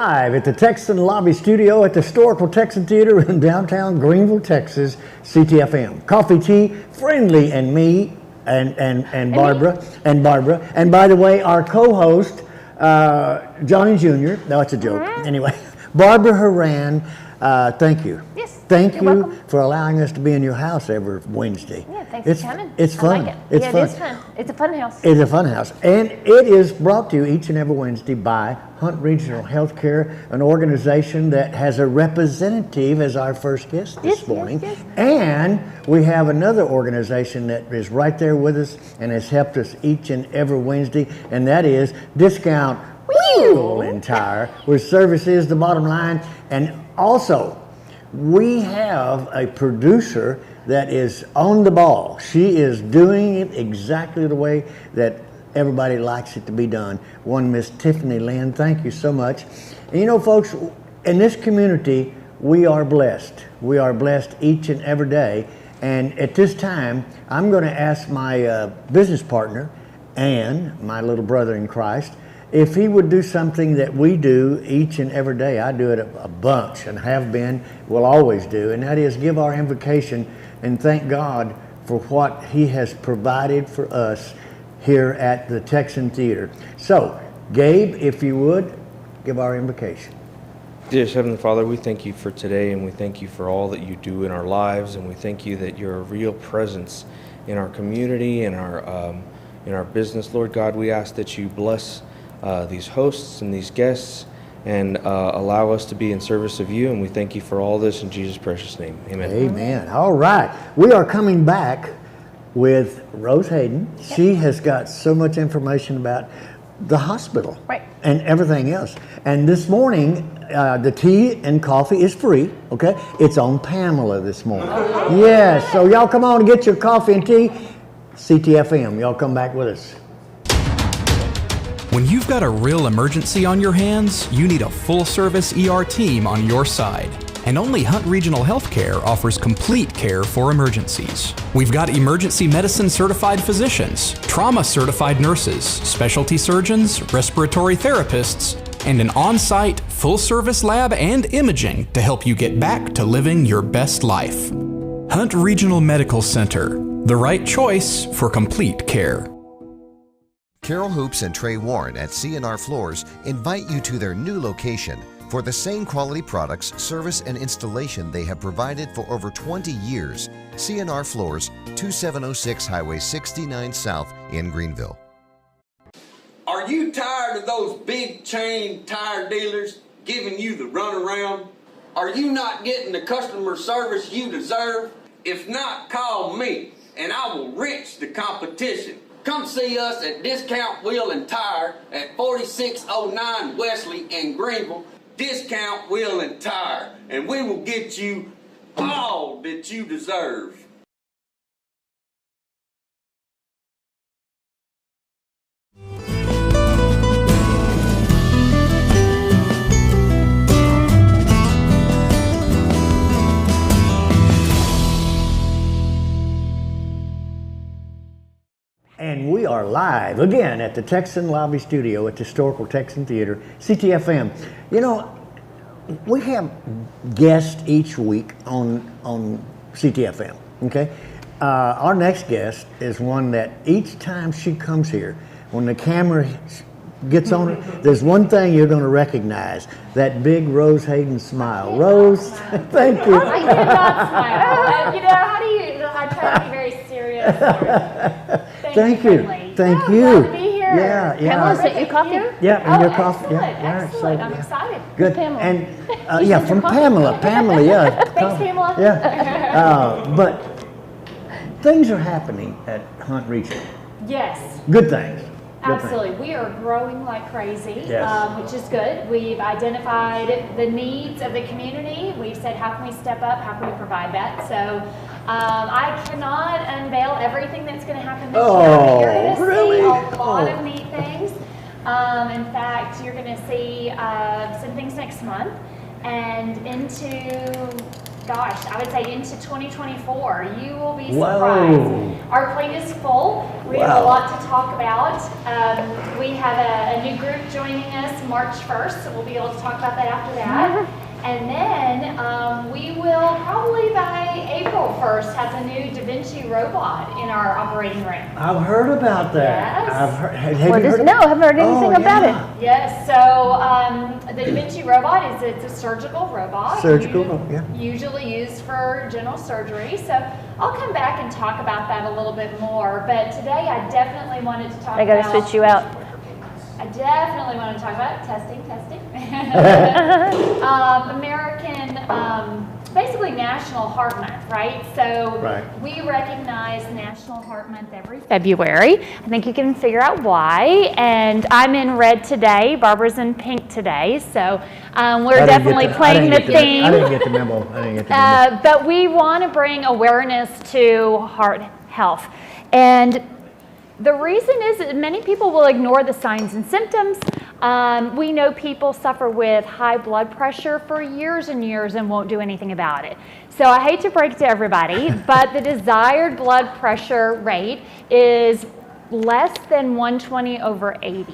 live at the Texan Lobby Studio at the Historical Texan Theater in downtown Greenville, Texas. CTFM, Coffee Tea, Friendlee, and me, and Barbara, and by the way, our co-host, Johnny Jr. No, it's a joke. Anyway, Barbara Horan. Thank you. Yes. Thank you welcome. for allowing us to be in your house every Wednesday. Yeah, thanks for coming. It's fun. I like it. It's yeah, fun. It is fun. It's a fun house. It's a fun house. And it is brought to you each and every Wednesday by Hunt Regional Healthcare, an organization that has a representative as our first guest this morning. Yes. And we have another organization that is right there with us and has helped us each and every Wednesday, and that is Discount Wheel and Tire, where service is the bottom line. And also, we have a producer that is on the ball. She is doing it exactly the way that everybody likes it to be done. One Miss Tiffany Lynn, thank you so much. And you know, folks, in this community, we are blessed. We are blessed each and every day. And at this time, I'm going to ask my business partner and my little brother in Christ if he would do something that we do each and every day. I do it a bunch and have been, will always do, and that is give our invocation and thank God for what he has provided for us here at the Texan Theater. So, Gabe, if you would, give our invocation. Dear Heavenly Father, we thank you for today, and we thank you for all that you do in our lives, and we thank you that you're a real presence in our community and in our business. Lord God, we ask that you bless these hosts and these guests and allow us to be in service of you, and we thank you for all this in Jesus' precious name. Amen. Amen. All right. We are coming back with Rose Hayden. Yep. She has got so much information about the hospital and everything else. And this morning, the tea and coffee is free, okay? It's on Pamela this morning. Yes, so y'all come on and get your coffee and tea. CTFM, y'all come back with us. When you've got a real emergency on your hands, you need a full-service ER team on your side. And only Hunt Regional Healthcare offers complete care for emergencies. We've got emergency medicine certified physicians, trauma certified nurses, specialty surgeons, respiratory therapists, and an on-site full-service lab and imaging to help you get back to living your best life. Hunt Regional Medical Center, the right choice for complete care. Carol Hoops and Trey Warren at C&R Floors invite you to their new location for the same quality products, service, and installation they have provided for over 20 years. C&R Floors, 2706 Highway 69 South in Greenville. Are you tired of those big chain tire dealers giving you the runaround? Are you not getting the customer service you deserve? If not, call me and I will wrench the competition. Come see us at Discount Wheel and Tire at 4609 Wesley in Greenville. Discount Wheel and Tire, and we will get you all that you deserve. And we are live again at the Texan Lobby Studio at the Historical Texan Theater, CTFM. You know, we have guests each week on CTFM, okay? Our next guest is one that each time she comes here, when the camera gets on her, there's one thing you're going to recognize, that big Rose Hayden smile. Rose, thank you. I cannot smile. You know, how do you, I try to be very serious. Thank you. Thank you. Glad to be here. Yeah. Pamela sent you coffee? Yeah, and your coffee. Excellent, Yeah, excellent. so, I'm excited. Good. Pamela. And yeah, from Pamela. Pamela, yeah. Thanks, Pamela. Yeah. But things are happening at Hunt Regional. Yes. Good things. Absolutely. We are growing like crazy, Yes. which is good. We've identified the needs of the community. We've said, how can we step up? How can we provide that? So I cannot unveil everything that's going to happen this year. But you're going to see a lot of neat things. In fact, you're going to see some things next month and into gosh, I would say into 2024. You will be Whoa. surprised. Our plate is full. We have a lot to talk about. We have a new group joining us March 1st, so we'll be able to talk about that after that. And then we will probably by April 1st have the new Da Vinci robot in our operating room. I've heard about that. Yes. I've heard. Have you What is heard it? No, I haven't heard anything about yeah. it. Yes, so the Da Vinci robot it's a surgical robot. Surgical, yeah. Usually used for general surgery. So I'll come back and talk about that a little bit more. But today I definitely wanted to talk They about. got to switch you out. I definitely want to talk about testing. American, basically National Heart Month, right? So Right. we recognize National Heart Month every February. I think you can figure out why. And I'm in red today. Barbara's in pink today. So we're definitely playing the theme. I didn't get the memo. But we want to bring awareness to heart health. And the reason is that many people will ignore the signs and symptoms. We know people suffer with high blood pressure for years and years and won't do anything about it. So I hate to break it to everybody, but the desired blood pressure rate is less than 120 over 80.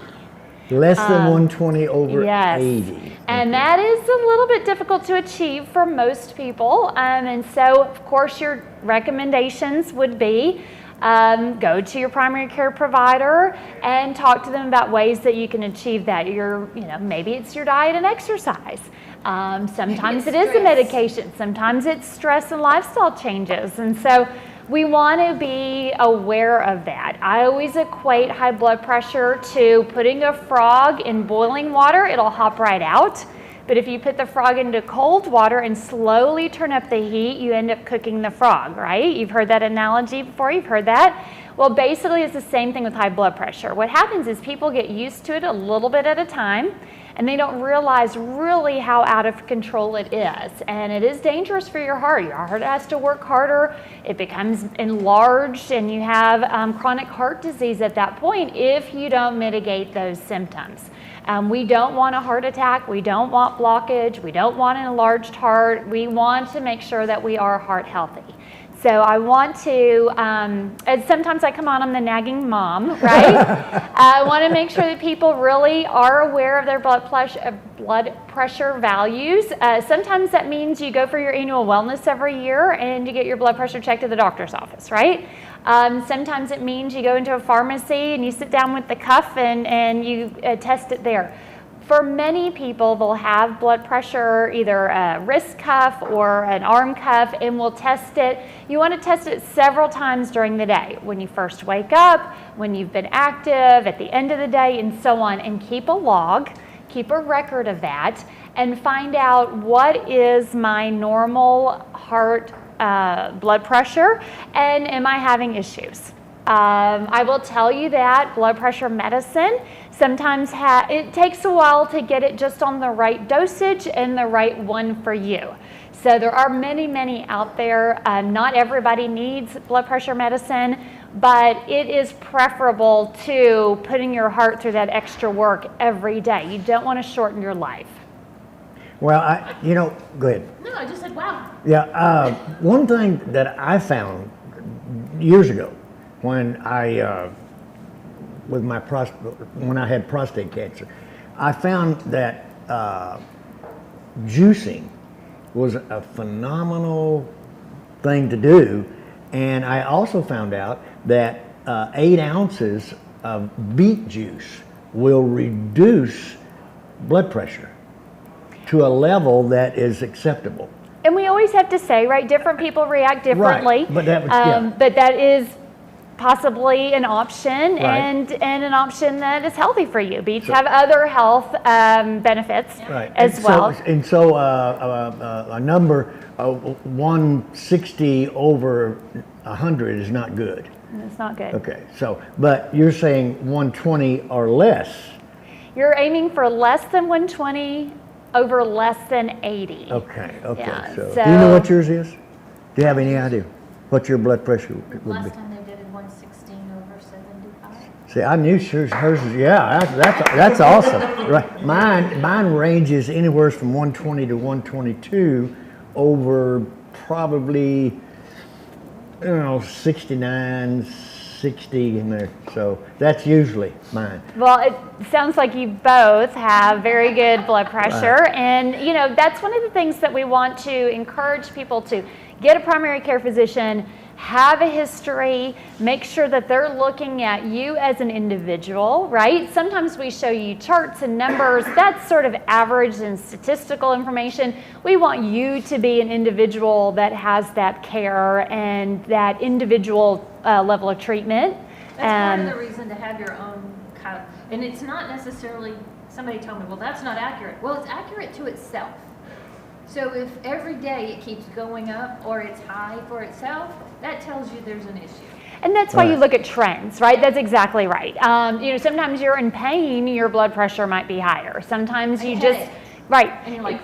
Less than 120 over Yes. 80. And that is a little bit difficult to achieve for most people. And so, of course, your recommendations would be go to your primary care provider and talk to them about ways that you can achieve that. Maybe it's your diet and exercise. Sometimes it is the medication. Sometimes it's stress and lifestyle changes. And so we want to be aware of that. I always equate high blood pressure to putting a frog in boiling water. It'll hop right out. But if you put the frog into cold water and slowly turn up the heat, you end up cooking the frog, right? You've heard that analogy before, you've heard that. Well, basically it's the same thing with high blood pressure. What happens is people get used to it a little bit at a time, and they don't realize really how out of control it is. And it is dangerous for your heart. Your heart has to work harder. It becomes enlarged, and you have chronic heart disease at that point if you don't mitigate those symptoms. We don't want a heart attack. We don't want blockage. We don't want an enlarged heart. We want to make sure that we are heart healthy. So I want to, and sometimes I come on, I'm the nagging mom, right? I want to make sure that people really are aware of their blood pressure values. Sometimes that means you go for your annual wellness every year and you get your blood pressure checked at the doctor's office, right? Sometimes it means you go into a pharmacy and you sit down with the cuff and you test it there. For many people, they'll have blood pressure, either a wrist cuff or an arm cuff, and we'll test it. You want to test it several times during the day. When you first wake up, when you've been active, at the end of the day, and so on. And keep a log, keep a record of that, and find out what is my normal heart blood pressure, and am I having issues? I will tell you that blood pressure medicine sometimes it takes a while to get it just on the right dosage and the right one for you. So there are many out there. Not everybody needs blood pressure medicine, but it is preferable to putting your heart through that extra work every day. You don't want to shorten your life. Well, go ahead. No, I just said, wow. Yeah, one thing that I found years ago when when I had prostate cancer, I found that juicing was a phenomenal thing to do, and I also found out that 8 ounces of beet juice will reduce blood pressure to a level that is acceptable. And we always have to say, right, different people react differently. Right, but that is possibly an option, right. and an option that is healthy for you. Beets have other health benefits as well. So a number of 160 over 100 is not good. It's not good. Okay, but you're saying 120 or less. You're aiming for less than 120 over less than 80. Okay. Yeah, So do you know what yours is? Do you have any idea what your blood pressure would be? Last time they did it 116 over 75. See, I knew hers is, that's awesome. Right. Mine ranges anywhere from 120 to 122 over probably, 69, 60 in there. So that's usually mine. Well, it sounds like you both have very good blood pressure. And, that's one of the things that we want to encourage people to get a primary care physician, have a history, make sure that they're looking at you as an individual, right? Sometimes we show you charts and numbers. That's sort of average and statistical information. We want you to be an individual that has that care and that individual level of treatment. That's part of the reason to have your own kind of, and it's not necessarily, somebody told me, well, that's not accurate. Well, it's accurate to itself. So if every day it keeps going up or it's high for itself, that tells you there's an issue. And that's why you look at trends, right? That's exactly right. Sometimes you're in pain, your blood pressure might be higher. Sometimes you just, right. And you're like,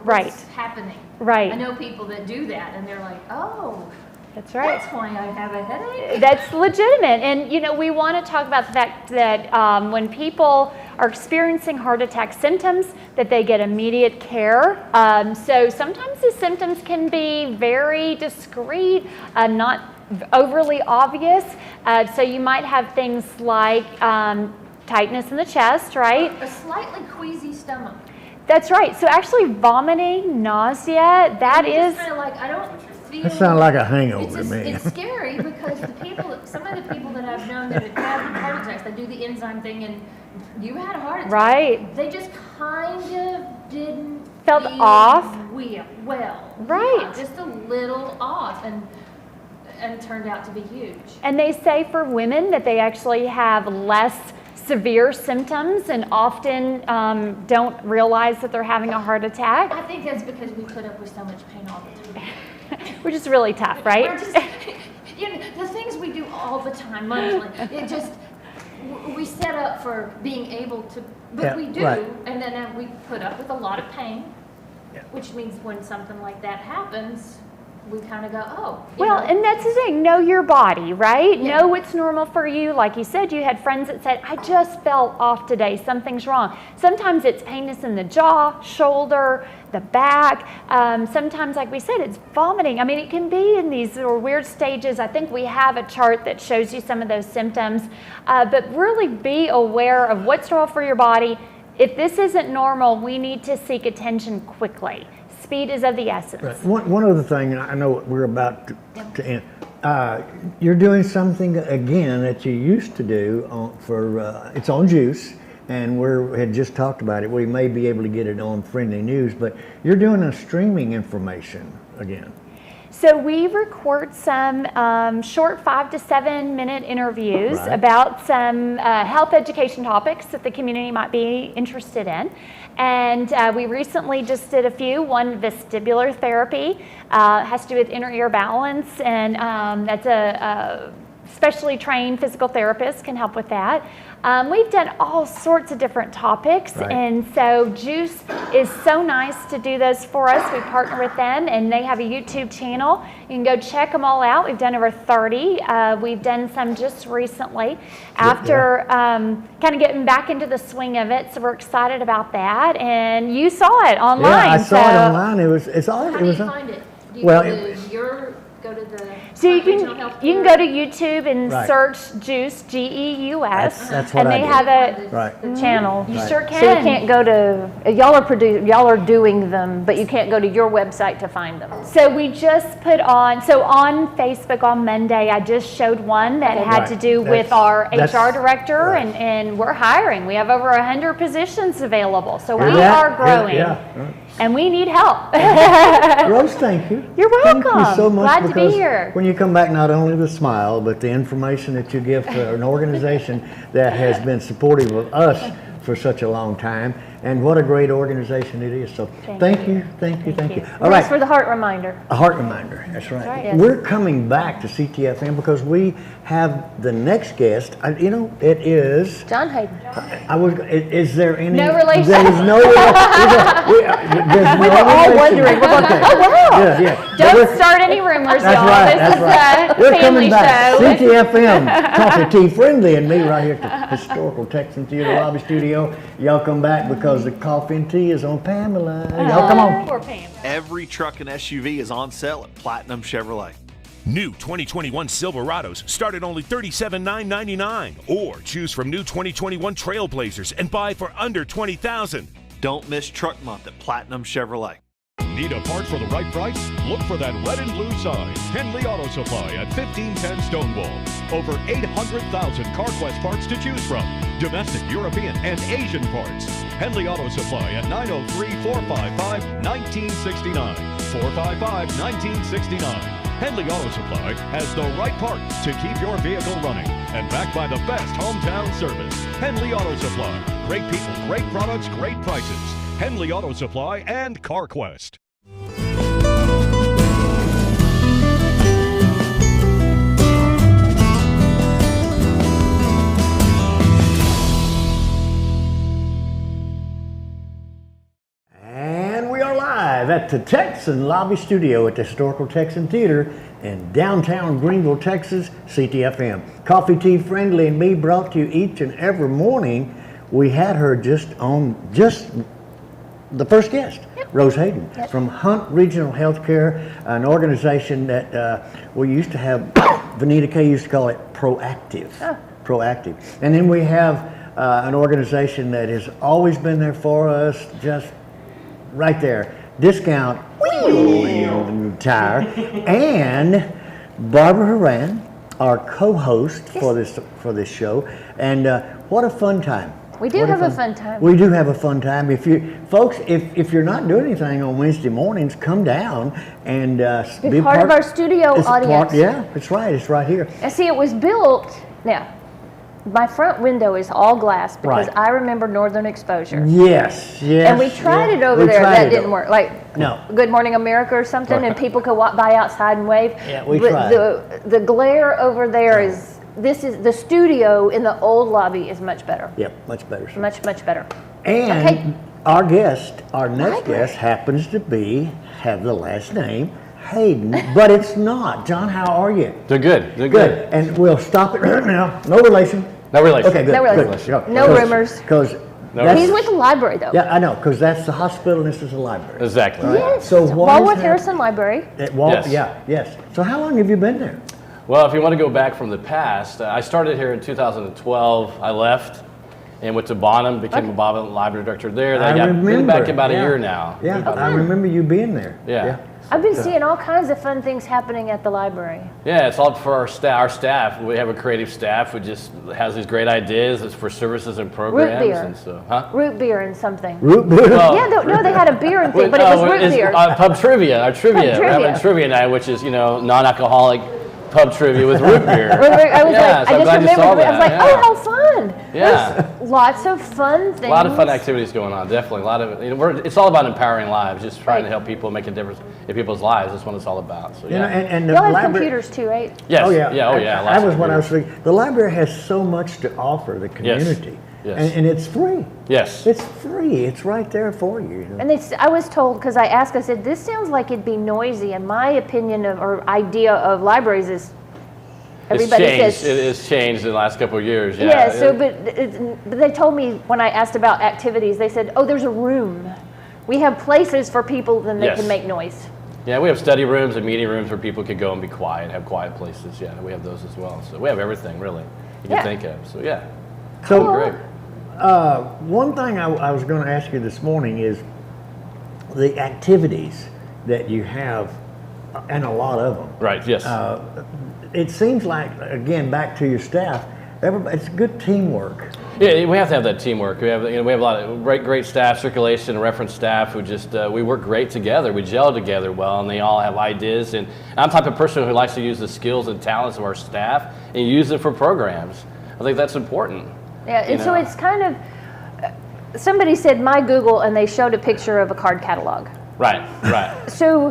what's happening? Right. I know people that do that and they're like, oh, that's right. That's why I have a headache. That's legitimate. And, we want to talk about the fact that when people are experiencing heart attack symptoms, that they get immediate care. So sometimes the symptoms can be very discreet, not overly obvious. So you might have things like tightness in the chest, right? A slightly queasy stomach. That's right. So actually vomiting, nausea, that is... Kind of like, I don't feel... That sounds like a hangover to me. It's scary because some of the people that I've known that have had heart attacks, they do the enzyme thing and you had a heart attack. Right. They just kind of didn't felt feel off. Well. Right. Yeah, just a little off and turned out to be huge. And they say for women that they actually have less severe symptoms and often don't realize that they're having a heart attack. I think that's because we put up with so much pain all the time. Which is really tough, right? We're just, the things we do all the time monthly, we set up for being able to, but we do, and then we put up with a lot of pain, which means when something like that happens, we kind of go, oh. Well, and that's the thing, know your body, right? Yeah. Know what's normal for you. Like you said, you had friends that said, I just felt off today, something's wrong. Sometimes it's painless in the jaw, shoulder, the back. Sometimes, like we said, it's vomiting. I mean, it can be in these weird stages. I think we have a chart that shows you some of those symptoms, but really be aware of what's normal for your body. If this isn't normal, we need to seek attention quickly. Speed is of the essence. Right. One other thing, and I know we're about to end. You're doing something again that you used to do it's on Juice, and we had just talked about it. We may be able to get it on Friendly News, but you're doing a streaming information again. So we record some short 5 to 7 minute interviews about some health education topics that the community might be interested in. And we recently just did a few. One, vestibular therapy, has to do with inner ear balance, and that's a specially trained physical therapist can help with that. We've done all sorts of different topics, and so Juice is so nice to do those for us. We partner with them, and they have a YouTube channel. You can go check them all out. We've done over 30. We've done some just recently after kind of getting back into the swing of it, so we're excited about that. And you saw it online. Yeah, I saw it online. It's all. How do you find it? Do you go to the so you can go to YouTube and search Juice, Geus, that's what and they have the channel. You sure can. So you can't go to y'all are doing them, but you can't go to your website to find them. So we just put on Facebook on Monday. I just showed one that had to do with our HR director, and we're hiring. We have over 100 positions available, so we are growing. And we need help. Rose, thank you. You're welcome. Thank you so much. Glad to be here. When you come back, not only the smile, but the information that you give to an organization that has been supportive of us for such a long time, and what a great organization it is. So thank you. All right. Thanks for the heart reminder. A heart reminder, that's right. right. We're coming back to CTFM because we have the next guest. It is John Hayden. Is there any? No relation. There is no relation. We were all wondering. We're like, oh wow. Yeah. Don't start any rumors, y'all. That's right. This is a We're family coming back. show. CTFM, Coffee Tea Friendly, and me right here at the historical Texan Theater Lobby Studio. Y'all come back because because the coffee and tea is on Pamela. Y'all come on. Poor Pam. Every truck and SUV is on sale at Platinum Chevrolet. New 2021 Silverados start at only $37,999, or choose from new 2021 Trailblazers and buy for under $20,000. Don't miss Truck Month at Platinum Chevrolet. Need a part for the right price? Look for that red and blue sign. Henley Auto Supply at 1510 Stonewall. Over 800,000 CarQuest parts to choose from. Domestic, European, and Asian parts. Henley Auto Supply at 903-455-1969. 455-1969. Henley Auto Supply has the right parts to keep your vehicle running, and backed by the best hometown service. Henley Auto Supply. Great people, great products, great prices. Henley Auto Supply and CarQuest. And we are live at the Texan Lobby Studio at the Historical Texan Theater in downtown Greenville, Texas, CTFM. Coffee, tea, friendly, and me brought to you each and every morning. We had her just the first guest, Rose Hayden, from Hunt Regional Healthcare, an organization that we used to have, Vanita K used to call it Proactive. Proactive. And then we have an organization that has always been there for us, just right there, Discount Tire, and Barbara Horan, our co-host for this show, and what a fun time. We do have a fun time. We do have a fun time. If you're not doing anything on Wednesday mornings, come down and be part of our studio audience. Yeah, it's right. It's right here. And see, it was built. Now, my front window is all glass because I remember Northern Exposure. Yes. And we tried it over there. That didn't work. Like no. Good Morning America or something, and people could walk by outside and wave. Yeah, we tried. The glare over there is. This is the studio in the old lobby is much better. Yep, much better. Sir. Much better. And our next guest happens to have the last name Hayden, but it's not. John, how are you? They're good. They're good. And we'll stop it right now. No relation. No relation. Okay, good. No relation. Good. No rumors. Because he's with the library though. Yeah, I know, because that's the hospital and this is the library. Exactly. Yes. So Walworth Harrison Library. Yes. Yes. So how long have you been there? Well, if you want to go back from the past, I started here in 2012. I left and went to Bonham, became a Bonham library director there. I've been back about a year now. Yeah, I remember you being there. Yeah. I've been seeing all kinds of fun things happening at the library. Yeah, it's all for our staff. We have a creative staff who just has these great ideas. It's for services and programs. Root beer. And so, Root beer and something. Root beer? Well, yeah, they had a beer and thing, but it was root beer. Pub trivia. Our trivia. We're having a trivia night, which is, non-alcoholic pub trivia with root beer. I was I just remembered. I was like, oh, how fun! Yeah. There's lots of fun things. A lot of fun activities going on. Definitely, a lot of it's all about empowering lives, just trying to help people make a difference in people's lives. That's what it's all about. So and the y'all have library, computers too, right? Yes. Oh yeah. That was what I was thinking. The library has so much to offer the community. Yes. And it's free. Yes. It's free. It's right there for you. And I was told, because I said, this sounds like it'd be noisy. And my opinion or idea of libraries is everybody says it has changed in the last couple of years. Yeah. But they told me when I asked about activities, they said, oh, there's a room. We have places for people then they can make noise. Yeah, we have study rooms and meeting rooms where people could go and be quiet, have quiet places. Yeah, we have those as well. So we have everything really you can think of. So yeah. So great. One thing I was going to ask you this morning is the activities that you have, and a lot of them. Right. Yes. It seems like, again, back to your staff, it's good teamwork. Yeah, we have to have that teamwork. We have a lot of great staff, circulation, reference staff who just we work great together. We gel together well, and they all have ideas. And I'm the type of person who likes to use the skills and talents of our staff and use them for programs. I think that's important. Yeah, and so it's kind of somebody said my Google, and they showed a picture of a card catalog. Right. So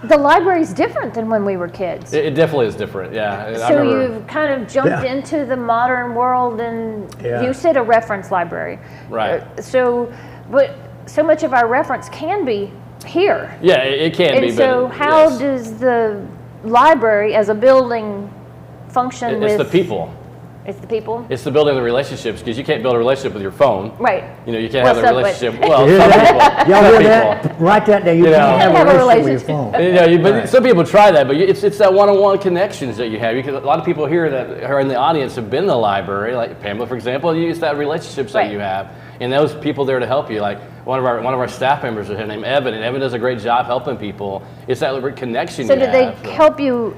the library's different than when we were kids. It definitely is different, yeah. So you've kind of jumped into the modern world, and you said a reference library. Right. But so much of our reference can be here. Yeah, it can be. And so how does the library as a building function with... It's the people. It's the people. It's the building the relationships, because you can't build a relationship with your phone. Right. You know, you can't have a relationship. You Well, hear some that? people. Y'all some hear people. that? Write that down. You can't have a relationship with your phone. You know, but some people try that, but it's that one-on-one connections that you have. A lot of people here that are in the audience have been in the library, like Pamela, for example. You use that relationships that you have, and those people there to help you. Like one of our staff members is named Evan, and Evan does a great job helping people. It's that connection. So did they help you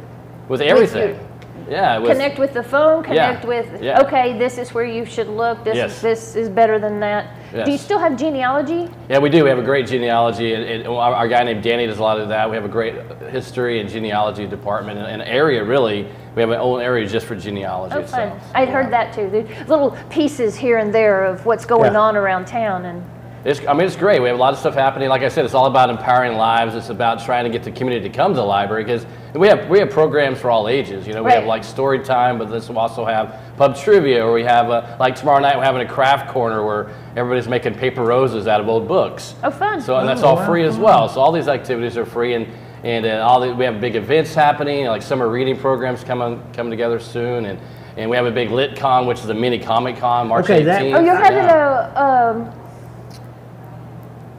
with everything? Yeah, connect with the phone, connect with, okay, this is where you should look, this is better than that. Yes. Do you still have genealogy? Yeah, we do. We have a great genealogy, and our guy named Danny does a lot of that. We have a great history and genealogy department, and an area really, we have an own area just for genealogy. Oh, fun. I'd heard that too. There's little pieces here and there of what's going on around town. And it's great. We have a lot of stuff happening. Like I said, it's all about empowering lives. It's about trying to get the community to come to the library, because we have programs for all ages. You know, we have like story time, but this will also have pub trivia, or we have like tomorrow night we're having a craft corner where everybody's making paper roses out of old books. Oh, fun! So and that's all free as well. So all these activities are free, and we have big events happening, like summer reading programs coming together soon, and we have a big Lit Con, which is a mini Comic Con, March 18th. Oh, you're having a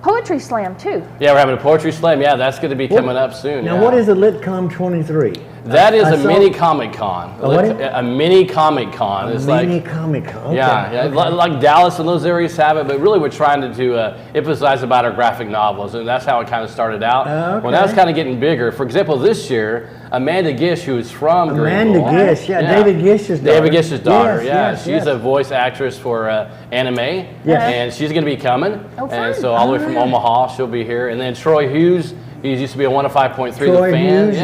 poetry slam too. Yeah, we're having a poetry slam. Yeah, that's going to be coming up soon. Now, what is the LitCom 23? That is a mini Comic Con. A mini Comic Con. It's mini Comic Con. Okay. Yeah, like Dallas and those areas have it, but really we're trying to emphasize about our graphic novels, and that's how it kind of started out. Well, now it's kind of getting bigger. For example, this year, Amanda Gish, who's from Greenville. Gish, David Gish's daughter. David Gish's daughter, she's a voice actress for anime, and she's going to be coming. Oh, and so all the way from Omaha, she'll be here. And then Troy Hughes, he used to be a 105.3 The Fan. Hughes,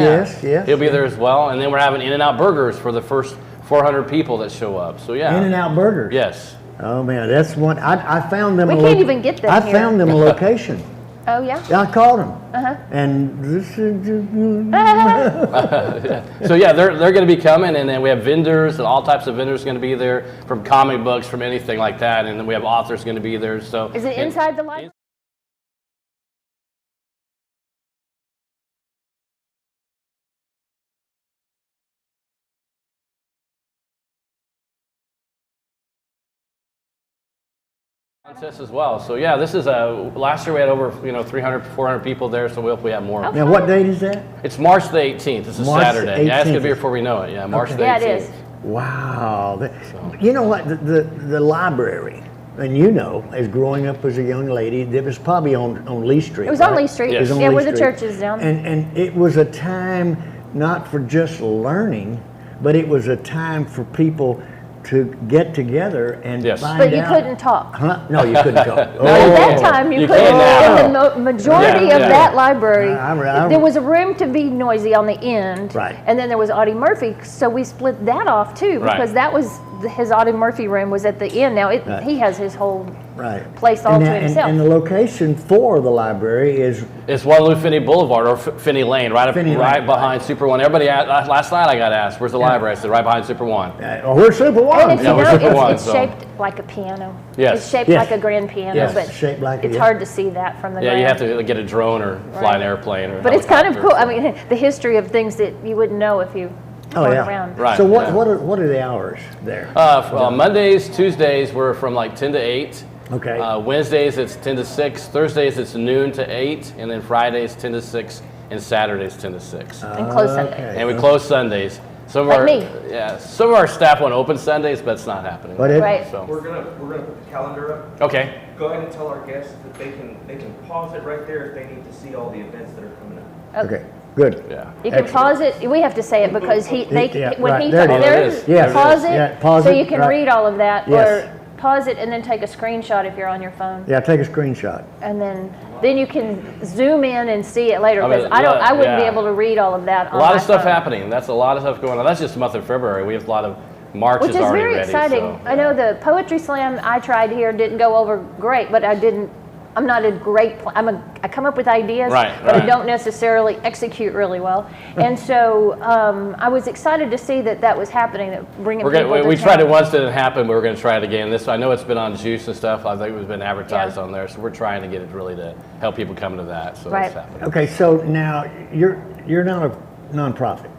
yes. He'll be there as well. And then we're having In-N-Out Burgers for the first 400 people that show up. So In-N-Out Burgers. Yes. Oh man, that's one. I found them. We can't even get them here. I found them a location. Oh yeah. I called them. And this is. So they're going to be coming, and then we have vendors and all types of vendors going to be there, from comic books, from anything like that, and then we have authors going to be there. So is it inside the library? Contest as well. So this is last year we had over 300, 400 people there, so we hope we have more. Now what date is that? It's March the 18th. It's a Saturday. Yeah, it's going to be here before we know it. Yeah, March the 18th. Yeah, it is. Wow. You know what? The library, and as growing up as a young lady, it was probably on Lee Street. It was on Lee Street. Yes. Yeah, where the church is down. And it was a time not for just learning, but it was a time for people to get together and find out. But you couldn't talk. Huh? No, you couldn't talk. At that time, you couldn't. In the majority of that library, there was a room to be noisy on the end. Right. And then there was Audie Murphy, so we split that off too, because that was his Audie Murphy room was at the end. Now he has his whole place all to himself. And the location for the library is Waterloo Finney Boulevard, or Finney Lane, right behind Super One. Everybody last night I got asked, "Where's the library?" I said, "Right behind Super One." We're Super One. And it's shaped like a piano. Yes. It's shaped like a grand piano, but shaped like it's hard to see that from the ground. Yeah, you have to get a drone or fly an airplane. But it's kind of cool. I mean, the history of things that you wouldn't know if you weren't around. Right. So what are the hours there? Mondays, Tuesdays, we're from like 10 to 8. Okay. Wednesdays, it's 10 to 6. Thursdays, it's noon to 8. And then Fridays, 10 to 6. And Saturdays, 10 to 6. And close Sundays. And we close Sundays. Some of our staff want to open Sundays, but it's not happening. So. We're gonna put the calendar up. Okay. Go ahead and tell our guests that they can pause it right there if they need to see all the events that are coming up. Okay. Good. Yeah. You can pause it. We have to say it because when he there's pause it, pause so it, you can read all of that, Yes. or pause it and then take a screenshot if you're on your phone. Yeah, take a screenshot. And then you can zoom in and see it later, because I wouldn't be able to read all of that on my A lot of stuff phone. happening. That's a lot of stuff going on. That's just the month of February. We have a lot of marches Which is already very ready. exciting. So, I know the poetry slam I tried here didn't go over great, but I'm not a great, I come up with ideas, but I don't necessarily execute really well. And so I was excited to see that was happening, that bringing people to we town. tried it once, didn't happen, but we're going to try it again. I know it's been on Juice and stuff. I think it's been advertised on there, so we're trying to get it really to help people come to that. So it's happening. Okay, so now you're not a nonprofit.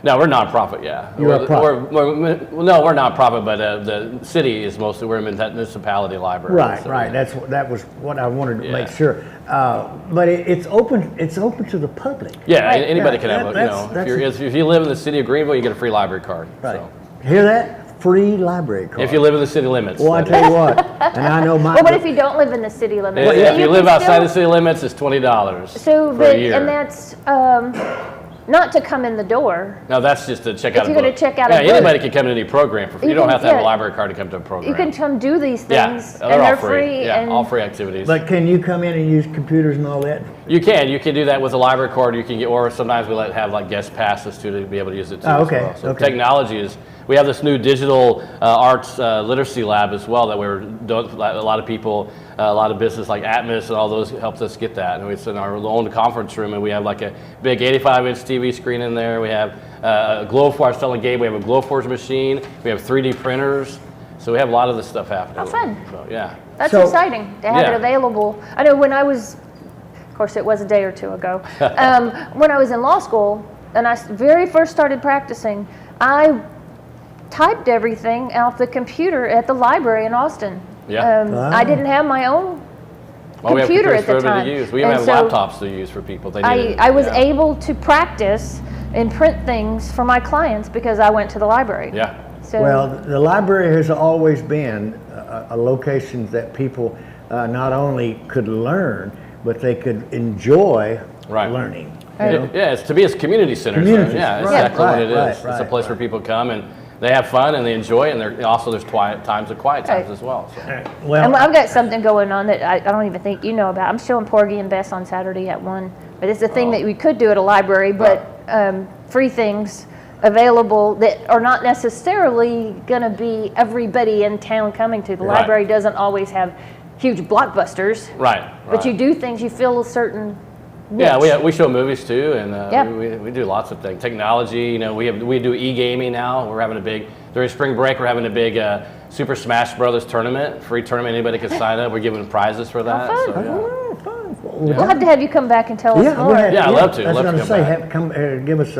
No, we're nonprofit, yeah. You're a profit. No, we're nonprofit, but the city is mostly, we're a municipality library. Right, so, right. yeah. That was what I wanted to make sure. But it's open to the public. Yeah, Right. anybody can have if you live in the city of Greenville, you get a free library card. Right. So. Hear that? Free library card. If you live in the city limits. Well, I tell you what, and I know my. Well, what if you don't live in the city limits? If you live can outside still- the city limits, it's $20 So, for a year. and that's not to come in the door. No, that's just to check out If a you're book. going to check out a book. Anybody can come to any program for free. You don't have to have a yeah. library card to come to a program. You can come do these Yeah, things, they're and all they're free. Yeah, and all free activities. But can you come in and use computers and all that? You can do that with a library card. You can get, or sometimes we have like guest passes too to be able to use it too. Oh, okay, As well. So okay. technology is. We have this new digital arts literacy lab as well that we're doing. A lot of people, a lot of business like Atmos and all those helps us get that. And it's in our own conference room, and we have like a big 85-inch TV screen in there. We have a Glowforge. I was telling Gabe, we have a Glowforge machine. We have 3D printers. So we have a lot of this stuff happening. Oh, fun. So, yeah. That's exciting to have it available. I know when I was, of course, it was a day or two ago. When I was in law school and I very first started practicing, I typed everything off the computer at the library in Austin. Yeah. I didn't have my own computer at the time. To use. We even have laptops to use for people. I was able to practice and print things for my clients because I went to the library. Yeah. So, Well, the library has always been a location that people not only could learn, but they could enjoy learning. Yeah, it's to be a community center. Community, Yeah, it's right, exactly what it is. right, It's a right, place where people come and they have fun and they enjoy it, and there's times of quiet times as well. So. Well, and I've got something going on that I don't even think you know about. I'm showing Porgy and Bess on Saturday at 1, but it's a thing that we could do at a library, but free things available that are not necessarily going to be everybody in town coming to. The library doesn't always have huge blockbusters. Right. But you do things, you feel a certain niche. Yeah, we show movies too, and we do lots of things. Technology, we do e-gaming now. We're having during spring break, we're having a big Super Smash Brothers tournament, free tournament. Anybody can sign up. We're giving prizes for that. fun. So, fun. We'll have to have you come back and tell us more. I'd love to. That's what Love I'm to saying. come back. Give us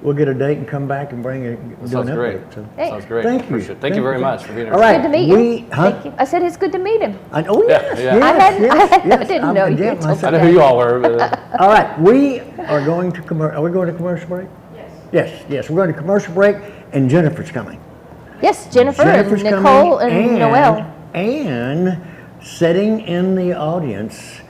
we'll get a date and come back and bring it. Sounds great. Sounds great. Thank you. Appreciate it. Thank you very much for being here. All right. Good to meet you. Thank you. I said it's good to meet him. Yes, I didn't know you. I know who you all were. All right, we are going to Are we going to commercial break? Yes. We're going to commercial break, and Jennifer's coming. Yes, Jennifer and Nicole and Noelle. And sitting in the audience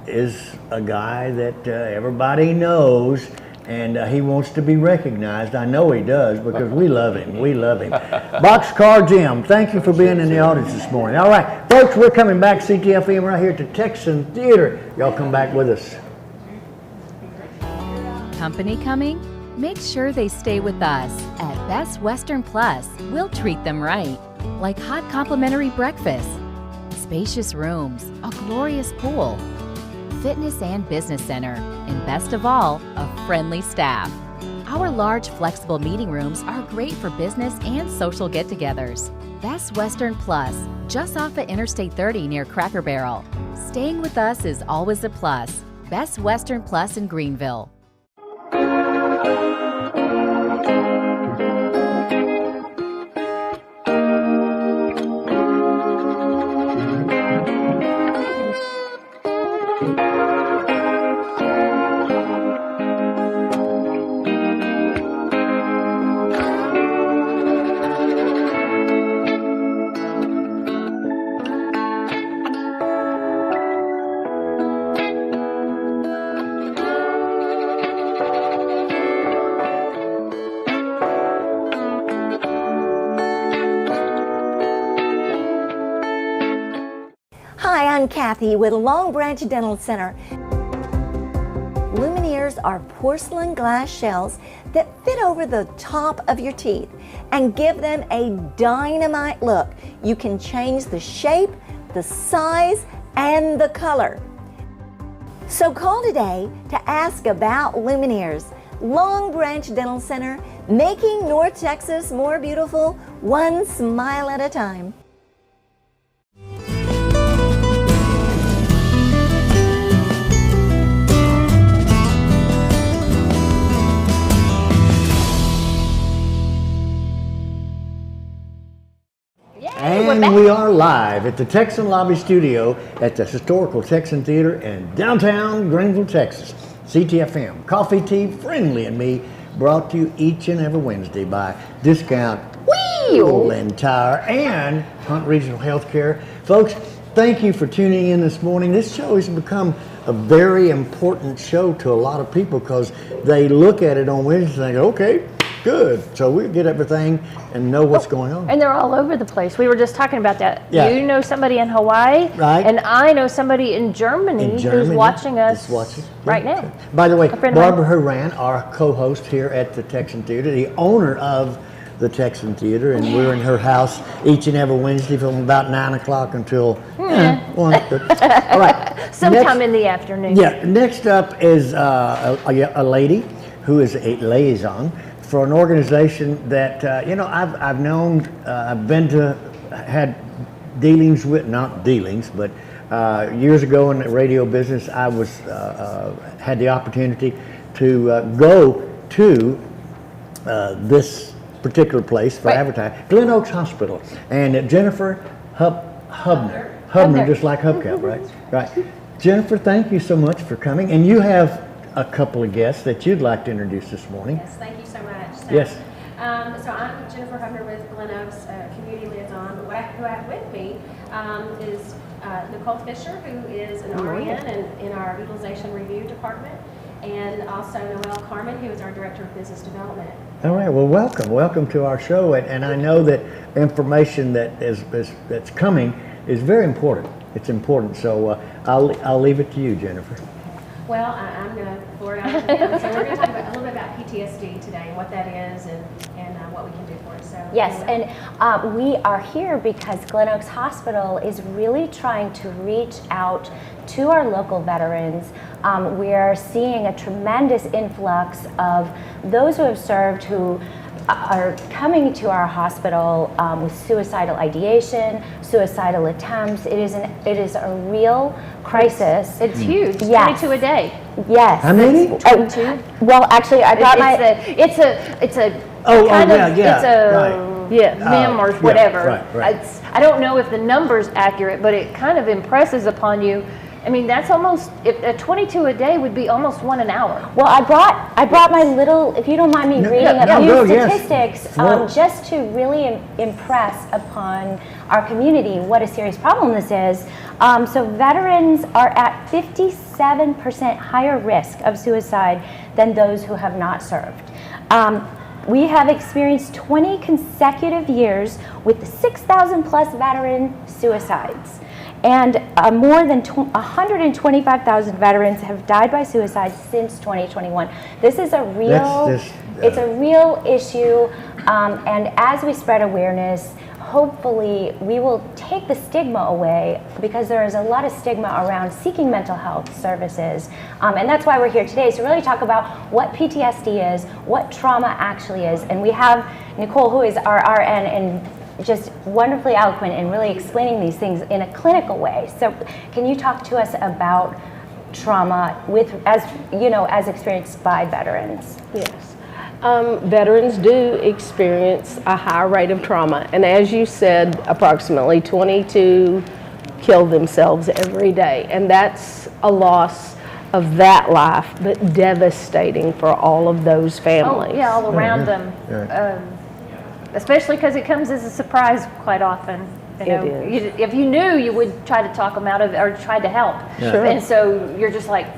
is a guy that everybody knows, and he wants to be recognized. I know he does because we love him. We love him. Boxcar Jim, thank you for being in the audience this morning. All right, folks, we're coming back CTFM right here to Texan Theater. Y'all come back with us. Company coming? Make sure they stay with us. At Best Western Plus, we'll treat them right. Like hot complimentary breakfast, spacious rooms, a glorious pool, fitness and business center, and best of all, a friendly staff. Our large, flexible meeting rooms are great for business and social get-togethers. Best Western Plus, just off of Interstate 30 near Cracker Barrel. Staying with us is always a plus. Best Western Plus in Greenville. Hi, I'm Kathy with Long Branch Dental Center. Lumineers are porcelain glass shells that fit over the top of your teeth and give them a dynamite look. You can change the shape, the size, and the color. So call today to ask about Lumineers. Long Branch Dental Center, making North Texas more beautiful, one smile at a time. And we are live at the Texan Lobby Studio at the historical Texan Theater in downtown Greenville, Texas. CTFM, Coffee, Tea, Friendlee, and me, brought to you each and every Wednesday by Discount Wheel and Tire and Hunt Regional Healthcare. Folks, thank you for tuning in this morning. This show has become a very important show to a lot of people because they look at it on Wednesday and think, okay, good. So we get everything and know what's going on. And they're all over the place. We were just talking about that. Yeah. You know somebody in Hawaii, right? And I know somebody in Germany, who's watching us right now. By the way, A friend Barbara Horan, our co-host here at the Texan Theater, the owner of the Texan Theater, and we're in her house each and every Wednesday from about 9 o'clock until 1. All right. Sometime in the afternoon. Yeah. Next up is a lady who is a liaison for an organization that I've known. I've been to, had dealings with, not dealings, but years ago in the radio business, I was had the opportunity to go to this particular place for advertising, Glen Oaks Hospital, and Jennifer Hubner, just like Hubcap, right? Right. Jennifer, thank you so much for coming, and you have a couple of guests that you'd like to introduce this morning. Yes, thank you so much. So, Yes. So I'm Jennifer Hubner with Glen Oaks Community Liaison. But who I have with me is Nicole Fisher, who is an RN in our Utilization Review Department, and also Noelle, Carmen, who is our Director of Business Development. All right. Well, welcome to our show, and I know that information that's coming is very important. It's important. So I'll leave it to you, Jennifer. Well, I'm going to forward out. So we're going to talk a little bit about PTSD today, what that is, and what we can do for it. So yes, and we are here because Glen Oaks Hospital is really trying to reach out to our local veterans. We are seeing a tremendous influx of those who have served who are coming to our hospital with suicidal ideation, suicidal attempts. It is a real crisis. It's huge. Yes. 22 a day. Yes. How many? 22. Well, actually, I brought It's a mem or whatever. Right. I don't know if the number's accurate, but it kind of impresses upon you. I mean, that's almost, a 22 a day would be almost 1 an hour. Well, I brought my little, if you don't mind me reading a few statistics, just to really impress upon our community what a serious problem this is. So veterans are at 57% higher risk of suicide than those who have not served. We have experienced 20 consecutive years with 6,000 plus veteran suicides. And more than 125,000 veterans have died by suicide since 2021. This is a real, it's a real issue. And as we spread awareness, hopefully we will take the stigma away, because there is a lot of stigma around seeking mental health services. And that's why we're here today, to really talk about what PTSD is, what trauma actually is. And we have Nicole, who is our RN, and just wonderfully eloquent in really explaining these things in a clinical way. So can you talk to us about trauma as experienced by veterans? Yes. Veterans do experience a high rate of trauma, and as you said, approximately 22 kill themselves every day, and that's a loss of that life, but devastating for all of those families. Oh, yeah, all around them. Especially because it comes as a surprise quite often. If you knew, you would try to talk them out of it or try to help. Sure. And so you're just like,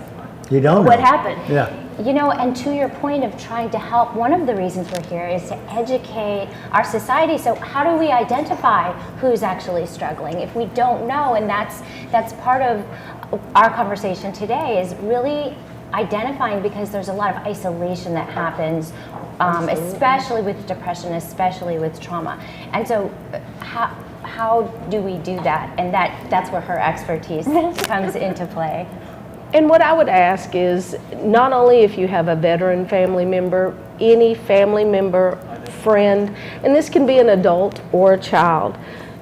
you don't know what happened? Yeah. And to your point of trying to help, one of the reasons we're here is to educate our society. So how do we identify who's actually struggling if we don't know? And that's part of our conversation today, is really identifying, because there's a lot of isolation that happens, especially with depression, especially with trauma. And so how do we do that? And that's where her expertise comes into play. And what I would ask is, not only if you have a veteran family member, any family member, friend, and this can be an adult or a child,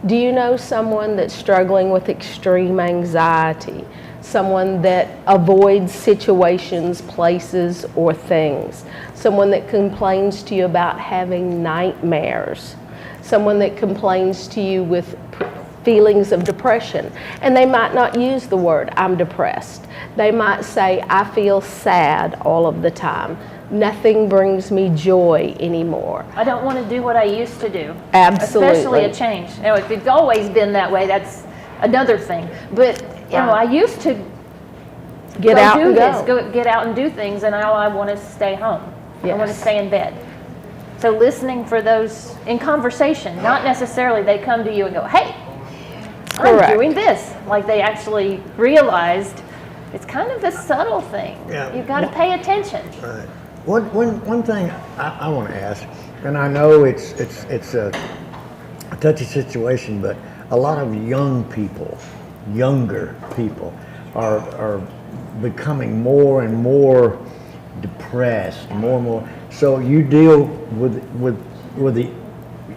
do you know someone that's struggling with extreme anxiety? Someone that avoids situations, places, or things. Someone that complains to you about having nightmares. someone that complains to you with feelings of depression, and they might not use the word "I'm depressed." They might say, "I feel sad all of the time. Nothing brings me joy anymore. I don't want to do what I used to do." Absolutely. Especially a change. You know, if it's always been that way, that's another thing. But you know, I used to get out and go. Get out and do things, and now I want to stay home. I want to stay in bed. So listening for those in conversation, not necessarily they come to you and go, "Hey, I'm doing this." Like they actually realized it's kind of a subtle thing. Yeah. You've got to pay attention. Right. One thing I want to ask, and I know it's a touchy situation, but a lot of younger people are becoming more and more depressed, more and more. So you deal with the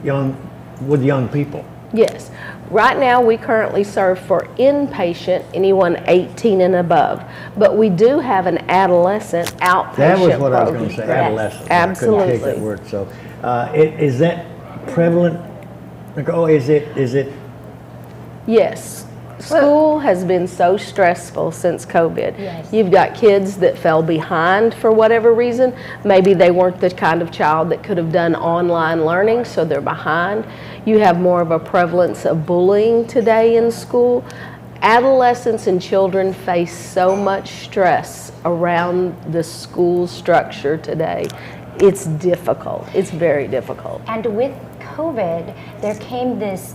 young people. Yes. Right now, we currently serve for inpatient, anyone 18 and above. But we do have an adolescent outpatient That was what program. I was going to say, adolescent. Absolutely. I couldn't take that word. So, is that prevalent, Nicole? Is it? Yes. School has been so stressful since COVID. Yes. You've got kids that fell behind for whatever reason. Maybe they weren't the kind of child that could have done online learning, so they're behind. You have more of a prevalence of bullying today in school. Adolescents and children face so much stress around the school structure today. It's difficult. It's very difficult. And with COVID, there came this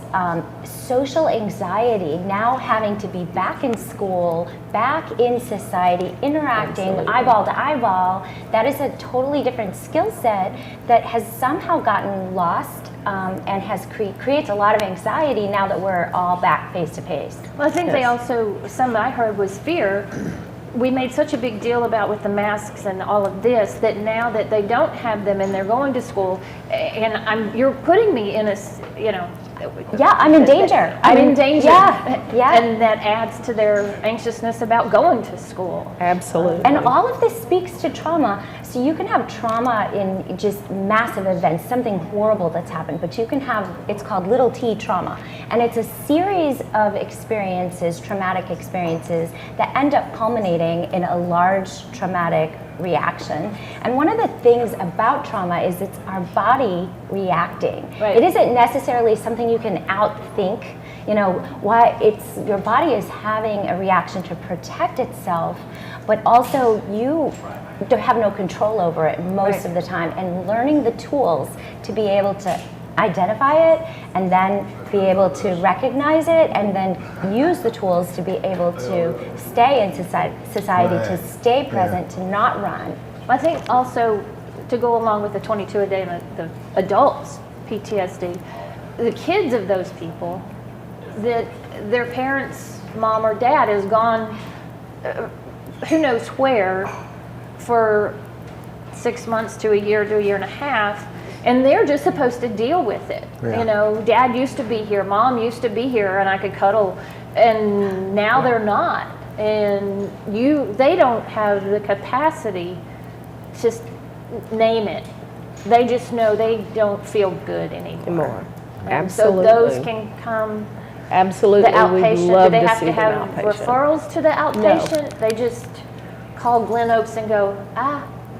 social anxiety, now having to be back in school, back in society, interacting eyeball to eyeball. That is a totally different skill set that has somehow gotten lost and creates a lot of anxiety now that we're all back face to face. Well, I think they also, some I heard was fear. We made such a big deal about with the masks and all of this that now that they don't have them and they're going to school, and you're putting me in a, you know. Yeah, I'm in danger. I'm in danger. Yeah. And that adds to their anxiousness about going to school. Absolutely. And all of this speaks to trauma. So you can have trauma in just massive events, something horrible that's happened, but you can have, it's called little t trauma. And it's a series of experiences, traumatic experiences, that end up culminating in a large traumatic reaction. And one of the things about trauma is it's our body reacting. Right. It isn't necessarily something you can outthink. You know, why your body is having a reaction to protect itself, but also you have no control over it most of the time. And learning the tools to be able to identify it and then be able to recognize it and then use the tools to be able to stay in society, to stay present, to not run. I think also to go along with the 22 a day, the adults PTSD, the kids of those people, that their parents, mom or dad, is gone who knows where for 6 months to a year and a half, and they're just supposed to deal with it. Yeah. You know, dad used to be here, mom used to be here, and I could cuddle, and now they're not. And they don't have the capacity to just name it. They just know they don't feel good anymore. Absolutely. So those can come. Absolutely. The outpatient, We'd love do they to have see to them have outpatient. referrals to the outpatient? They just call Glen Oaks and go,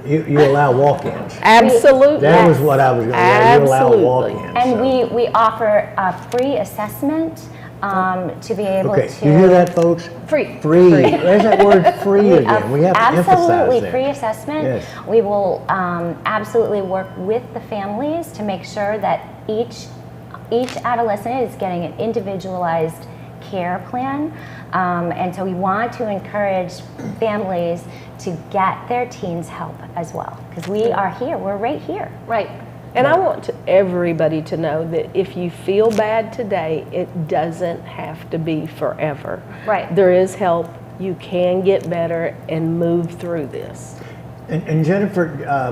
You allow walk-ins. Absolutely. That was what I was going to say. You allow walk-ins. And we offer a free assessment to be able to. You hear that, folks? Free. Free. There's that word free again. We have to emphasize absolutely that. free assessment. Yes. We will absolutely work with the families to make sure that each adolescent is getting an individualized care plan. And so we want to encourage families to get their teens help as well, because we are here. We're right here. Right. And I want everybody to know that if you feel bad today, it doesn't have to be forever. Right. There is help. You can get better and move through this. And Jennifer,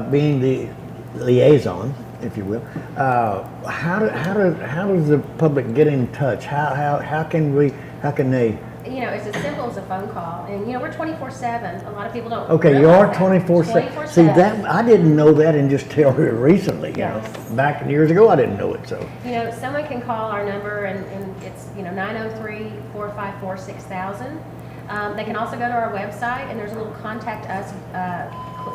being the liaison, if you will, how does the public get in touch? How can they you know, it's as simple as a phone call. And, you know, we're 24/7. A lot of people don't. Okay, you are realize that. 24/7. See, that I didn't know that until here recently. You know, back years ago, I didn't know it. So, you know, someone can call our number, and it's, you know, 903-454-6000. They can also go to our website, and there's a little contact us,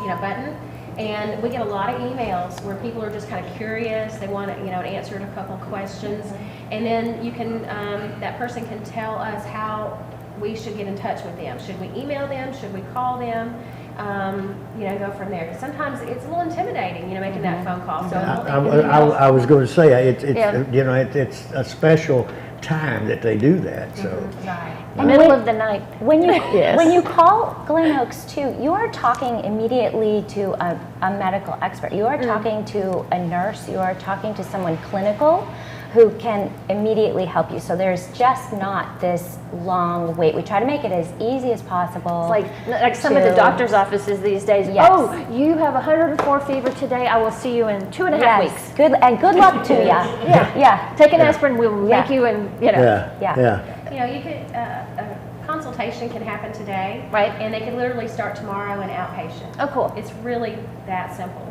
you know, button. And we get a lot of emails where people are just kind of curious. They want, you know, an answer to a couple of questions. And then you can, that person can tell us how we should get in touch with them. Should we email them? Should we call them? You know, go from there. Because sometimes it's a little intimidating, you know, making that phone call. So I was going to say, it's you know, it's a special time that they do that. So. Right. Middle of the night. When you call Glen Oaks too, you are talking immediately to a medical expert. You are talking to a nurse. You are talking to someone clinical who can immediately help you. So there's just not this long wait. We try to make it as easy as possible. It's like some of the doctor's offices these days. Yes. Oh, you have 104 fever today. I will see you in 2.5 weeks. Good luck to you. Yeah. Take an aspirin. We'll make you, and you know. Yeah. You know, you could, a consultation can happen today. Right. And they can literally start tomorrow in outpatient. Oh, cool. It's really that simple.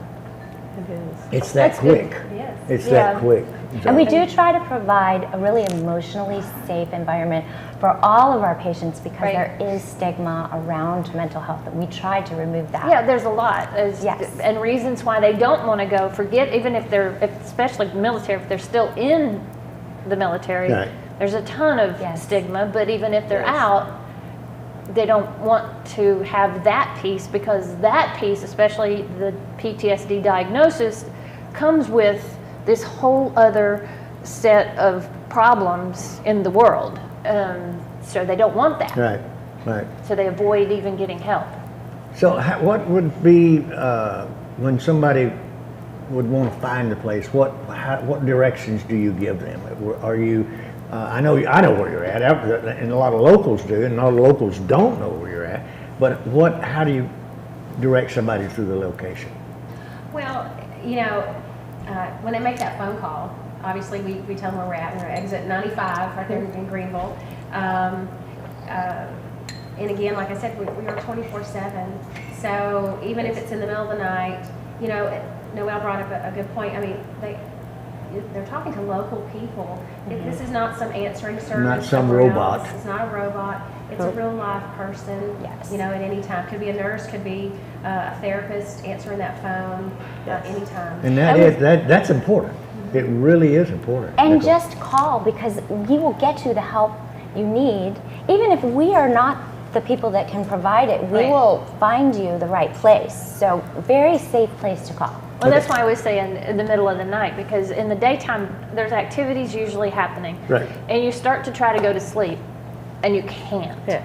It is. It's that quick. Yes. It's that quick. And we do try to provide a really emotionally safe environment for all of our patients because there is stigma around mental health, and we try to remove that. Yeah, there's a lot. And reasons why they don't want to go. Forget, even if they're, especially military, if they're still in the military, there's a ton of stigma, but even if they're out, they don't want to have that piece, because that piece, especially the PTSD diagnosis, comes with this whole other set of problems in the world. So they don't want that. Right. So they avoid even getting help. So what would be, when somebody would want to find the place, what directions do you give them? Are you, I know where you're at, and a lot of locals do, and a lot of locals don't know where you're at, but how do you direct somebody through the location? Well, you know, when they make that phone call, obviously we tell them where we're at. We're exit 95 right there in Greenville. And again, like I said, we are 24/7. So even if it's in the middle of the night, you know, Noelle brought up a good point. I mean, they're talking to local people. This is not some answering service. Not some robot. Else. It's not a robot. It's a real live person. Yes. You know, at any time. Could be a nurse, could be a therapist answering that phone anytime. And that's important. It really is important. And just call, because we will get you the help you need. Even if we are not the people that can provide it, we will find you the right place. So very safe place to call. Well, that's why I always say in the middle of the night, because in the daytime, there's activities usually happening. Right. And you start to try to go to sleep, and you can't. Yeah.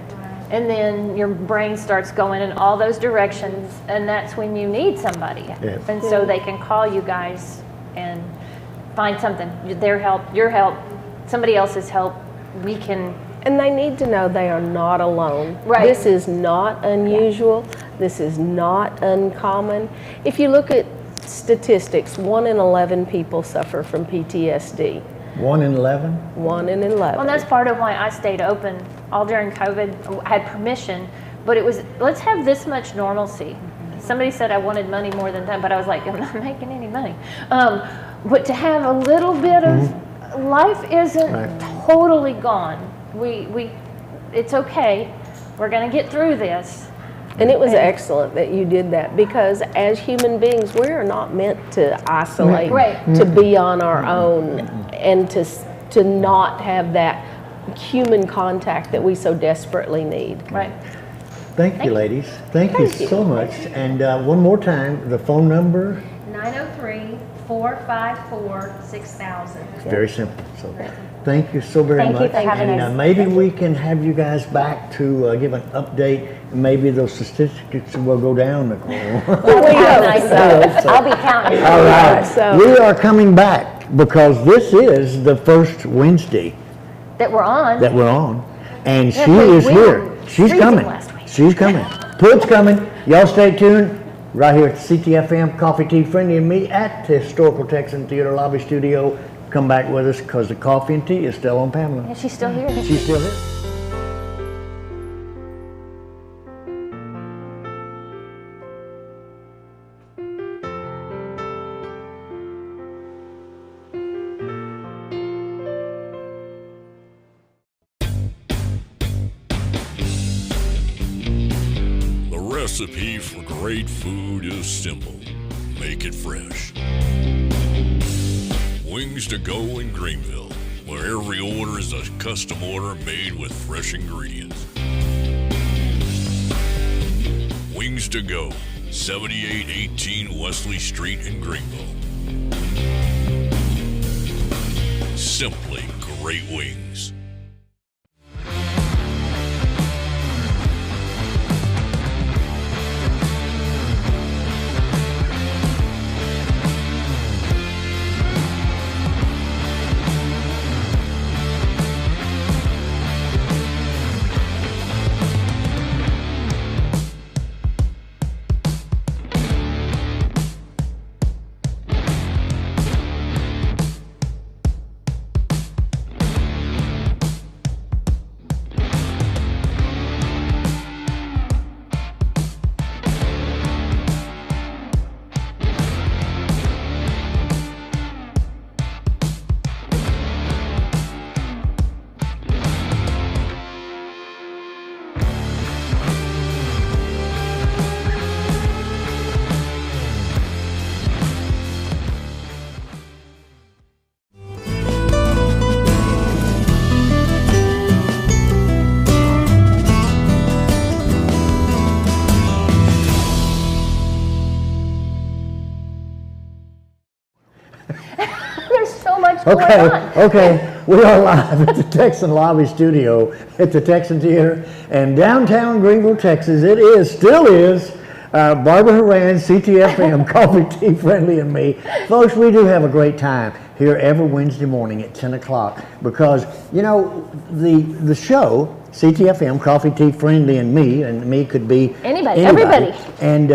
And then your brain starts going in all those directions, and that's when you need somebody. Yeah. And so they can call you guys and find something, their help, your help, somebody else's help. We can. And they need to know they are not alone. Right. This is not unusual. This is not uncommon. If you look at statistics, 1 in 11 people suffer from PTSD. 1 in 11? 1 in 11. Well, that's part of why I stayed open all during COVID. I had permission, but it was, let's have this much normalcy. Somebody said I wanted money more than that, but I was like, I'm not making any money. But to have a little bit of life isn't totally gone. It's okay. We're going to get through this. And it was excellent that you did that, because as human beings, we are not meant to isolate, to be on our own, and to not have that human contact that we so desperately need. Right. Thank you, ladies. Thank you so much. And one more time, the phone number? 903-454-6000. It's very simple. So thank you so very much. Thank you for having us. And maybe we can have you guys back to give an update. Maybe those statistics will go down, Nicole. I'll be counting. All right. We are coming back because this is the first Wednesday that we're on. And she is here. She's coming. She's coming. Put's coming. Y'all stay tuned. Right here at CTFM, Coffee, Tea, Friendly, and me at the Historical Texan Theater Lobby Studio. Come back with us because the coffee and tea is still on Pamela. Yeah, she's still here. She's still here. recipe for great food is simple. Make it fresh. Wings to Go in Greenville, where every order is a custom order made with fresh ingredients. Wings to Go, 7818 Wesley Street in Greenville. Simply great wings. Okay, we are live at the Texan Lobby Studio at the Texan Theater in downtown Greenville, Texas. It still is, Barbara Horan, CTFM, Coffee, Tea, Friendly, and me. Folks, we do have a great time here every Wednesday morning at 10 o'clock because, you know, the show, CTFM, Coffee, Tea, Friendly, and me could be anybody. Everybody. And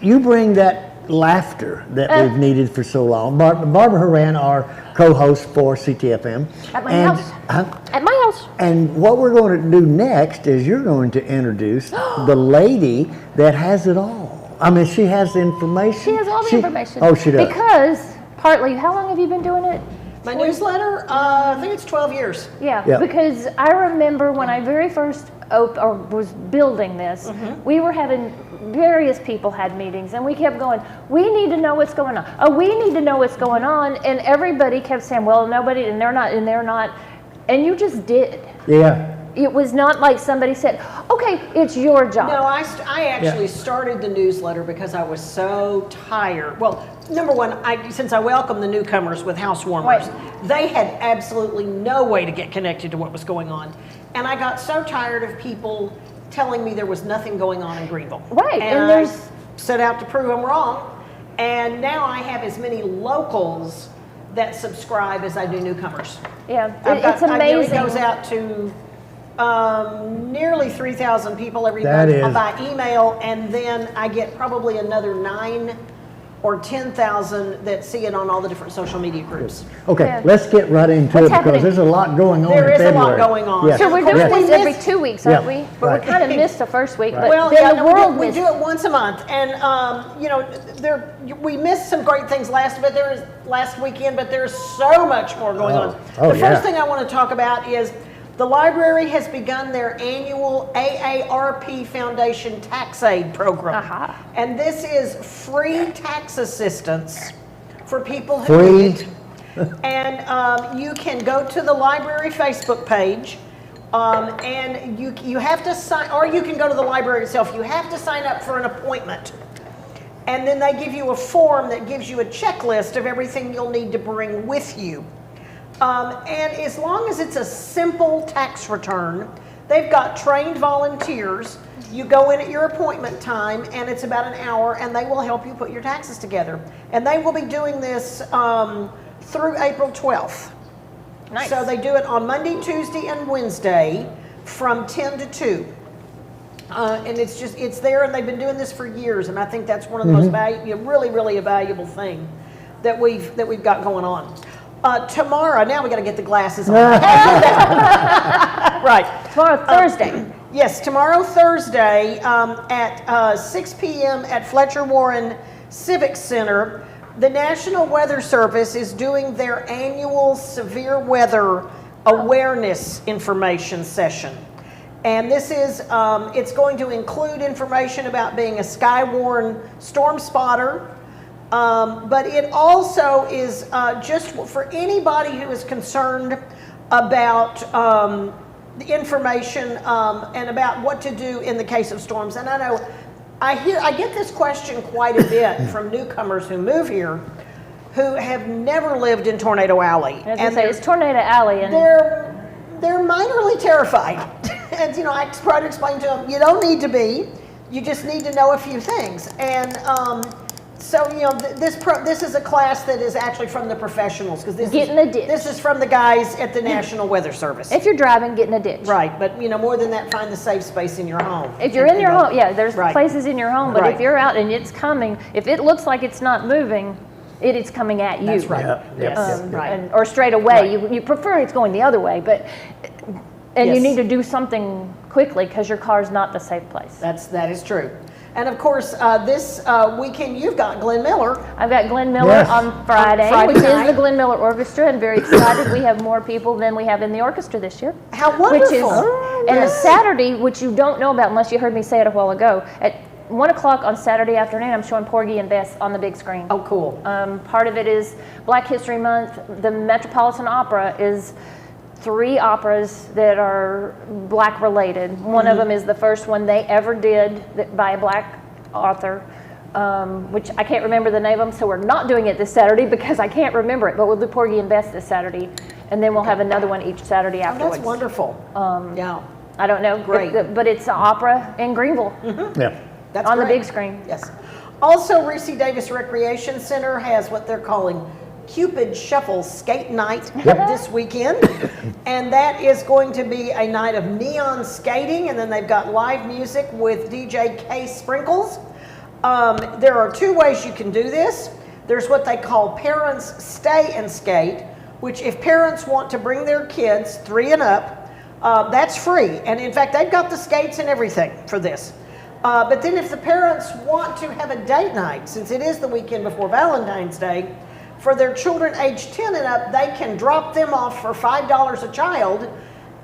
you bring that laughter that we've needed for so long. Barbara Horan, our co-host for CTFM. At my house. At my house. And what we're going to do next is you're going to introduce the lady that has it all. I mean, she has the information. She has all the information. Oh, she does. Because, partly, how long have you been doing it? My newsletter, I think it's 12 years. Yeah, because I remember when I very first was building this, we were having, various people had meetings, and we kept going, we need to know what's going on. Oh, we need to know what's going on. And everybody kept saying, well, nobody, and they're not. And you just did. Yeah. It was not like somebody said, okay, it's your job. No, I actually started the newsletter because I was so tired. Well, number one, since I welcomed the newcomers with housewarmers, they had absolutely no way to get connected to what was going on. And I got so tired of people telling me there was nothing going on in Greenville. Right. And I set out to prove them wrong. And now I have as many locals that subscribe as I do newcomers. Yeah, it's amazing. It goes out to nearly 3,000 people every That month is. by email, and then I get probably another 9 or 10,000 that see it on all the different social media groups. Okay, let's get right into it because there's a lot going on in February. There is a lot going on. Yes. So we're doing this every 2 weeks, aren't we? But Right. we kind of missed the first week. But Well, then the world we missed. do it once a month, and you know, we missed some great things last weekend, but there's so much more going on. The first thing I want to talk about is the library has begun their annual AARP Foundation Tax Aid Program, and this is free tax assistance for people who need it. And you can go to the library Facebook page. And you have to sign, or you can go to the library itself. You have to sign up for an appointment. And then they give you a form that gives you a checklist of everything you'll need to bring with you. And as long as it's a simple tax return, they've got trained volunteers. You go in at your appointment time, and it's about an hour, and they will help you put your taxes together. And they will be doing this through April 12th. Nice. So they do it on Monday, Tuesday, and Wednesday from 10 to 2. And it's there, and they've been doing this for years, and I think that's one of the most really a valuable thing that we've got going on. Tomorrow, now we got to get the glasses on. Right. Tomorrow, Thursday. Yes, tomorrow, Thursday, at 6 p.m. at Fletcher Warren Civic Center, the National Weather Service is doing their annual severe weather awareness information session. And this is, it's going to include information about being a Skywarn storm spotter, but it also is just for anybody who is concerned about the information and about what to do in the case of storms. And I know I get this question quite a bit from newcomers who move here who have never lived in Tornado Alley. And it's Tornado Alley, and they're minorly terrified. And I try to explain to them, you don't need to be. You just need to know a few things. And so this is a class that is actually from the professionals, because this is from the guys at the National Weather Service. If you're driving, get in a ditch. Right, but more than that, find the safe space in your home. If you're in your home, there's places in your home, but if you're out and it's coming, if it looks like it's not moving, it is coming at you. That's right. Yes. Or straight away. Right. You prefer it's going the other way, but you need to do something quickly because your car's not the safe place. That is true. And of course, this weekend you've got Glen Miller. I've got Glen Miller on Friday, which is the Glen Miller Orchestra, and very excited. We have more people than we have in the orchestra this year. How wonderful! And a Saturday, which you don't know about unless you heard me say it a while ago, at 1 o'clock on Saturday afternoon, I'm showing Porgy and Bess on the big screen. Oh, cool. Part of it is Black History Month. The Metropolitan Opera is 3 operas that are Black related. One of them is the first one they ever did by a Black author, which I can't remember the name of them, so we're not doing it this Saturday because I can't remember it, but we'll do Porgy and Bess this Saturday, and then we'll have another one each Saturday afterwards. That's wonderful. I don't know, great. But it's an opera in Greenville. Yeah. That's on great. The big screen. Yes. Also, Reese Davis Recreation Center has what they're calling Cupid Shuffle Skate Night this weekend. And that is going to be a night of neon skating, and then they've got live music with DJ K Sprinkles. There are 2 ways you can do this. There's what they call Parents Stay and Skate, which if parents want to bring their kids 3 and up, that's free. And in fact, they've got the skates and everything for this. But then if the parents want to have a date night, since it is the weekend before Valentine's Day, for their children aged 10 and up, they can drop them off for $5 a child,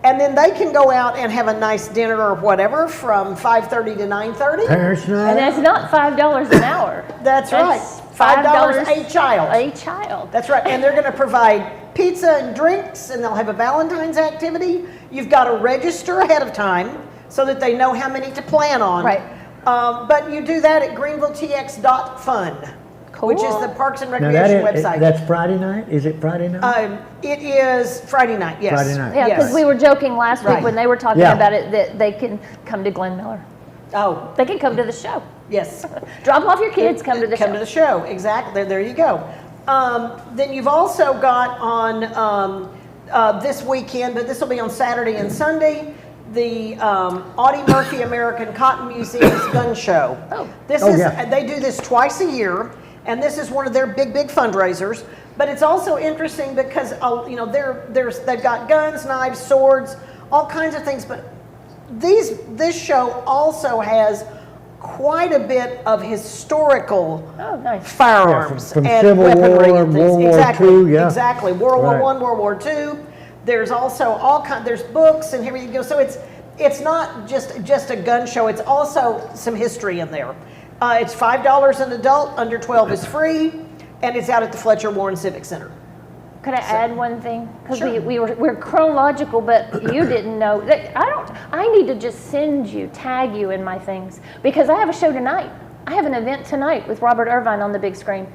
and then they can go out and have a nice dinner or whatever from 5:30 to 9:30. Parents night. And that's not $5 an hour. That's right. $5 a child. A child. That's right. And they're going to provide pizza and drinks, and they'll have a Valentine's activity. You've got to register ahead of time so that they know how many to plan on. Right. But you do that at greenvilletx.fun, which is the Parks and Recreation website. That's Friday night? Is it Friday night? It is Friday night, yes. Friday night. Yeah, because we were joking last week when they were talking Yeah. about it that they can come to Glen Miller. Oh. They can come to the show. Yes. Drop off your kids, come to the show. Come to the show, exactly. There you go. Then you've also got on this weekend, but this will be on Saturday and Sunday, the Audie Murphy American Cotton Museum's gun show. They do this twice a year, and this is one of their big fundraisers. But it's also interesting because they've got guns, knives, swords, all kinds of things. But this show also has quite a bit of historical firearms from and Civil weaponry War, and things. World War Exactly, II, yeah. exactly. World War I, World War II. There's also there's books and here you go. So it's not just a gun show. It's also some history in there. It's $5 an adult. Under 12 is free, and it's out at the Fletcher Warren Civic Center. Could I add one thing? Because we're chronological, but you didn't know. I need to just tag you in my things, because I have a show tonight. I have an event tonight with Robert Irvine on the big screen.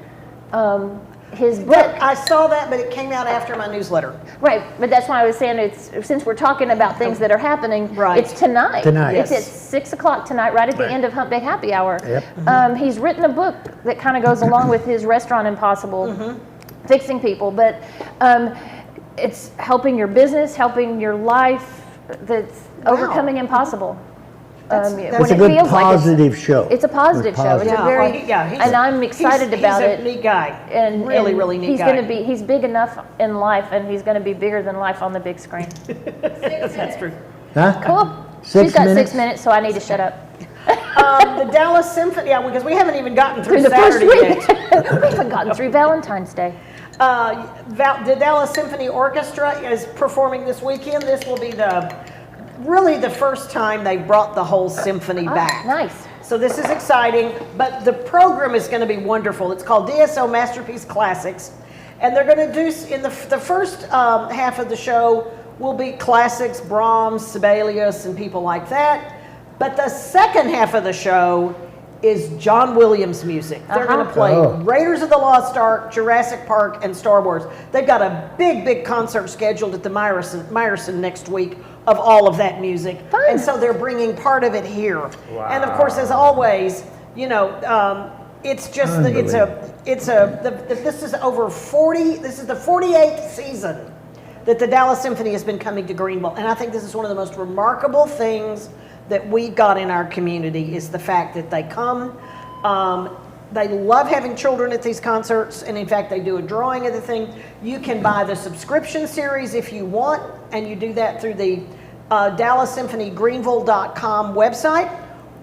His book. I saw that, but it came out after my newsletter. Right, but that's why I was saying since we're talking about things that are happening, it's tonight. Tonight. It's at 6 o'clock tonight, right at the end of Hump Day Happy Hour. Yep. He's written a book that kind of goes along with his Restaurant Impossible, fixing people, but it's helping your business, helping your life, that's overcoming impossible. It's a good positive show. It's a positive show. It's a very, and I'm excited about it. He's a neat guy. And really neat guy. He's big enough in life, and he's going to be bigger than life on the big screen. That's true. Huh? Cool. 6 She's got minutes? 6 minutes, so I need to shut up. The Dallas Symphony, because we haven't even gotten through the first Saturday week. yet. We haven't gotten through Valentine's Day. The Dallas Symphony Orchestra is performing this weekend. This will be the really the first time they brought the whole symphony back. Nice. So this is exciting, but the program is going to be wonderful. It's called DSO Masterpiece Classics. And they're going to do, in the first half of the show, will be classics, Brahms, Sibelius, and people like that. But the second half of the show is John Williams music. They're going to play Raiders of the Lost Ark, Jurassic Park, and Star Wars. They've got a big concert scheduled at the Meyerson next week of all of that music. Fun. And so they're bringing part of it here. Wow. And of course, as always, you know, it's just, this is over 40, this is the 48th season that the Dallas Symphony has been coming to Greenville. And I think this is one of the most remarkable things that we've got in our community is the fact that they come. They love having children at these concerts, and in fact, they do a drawing of the thing. You can buy the subscription series if you want, and you do that through the DallasSymphonyGreenville.com website,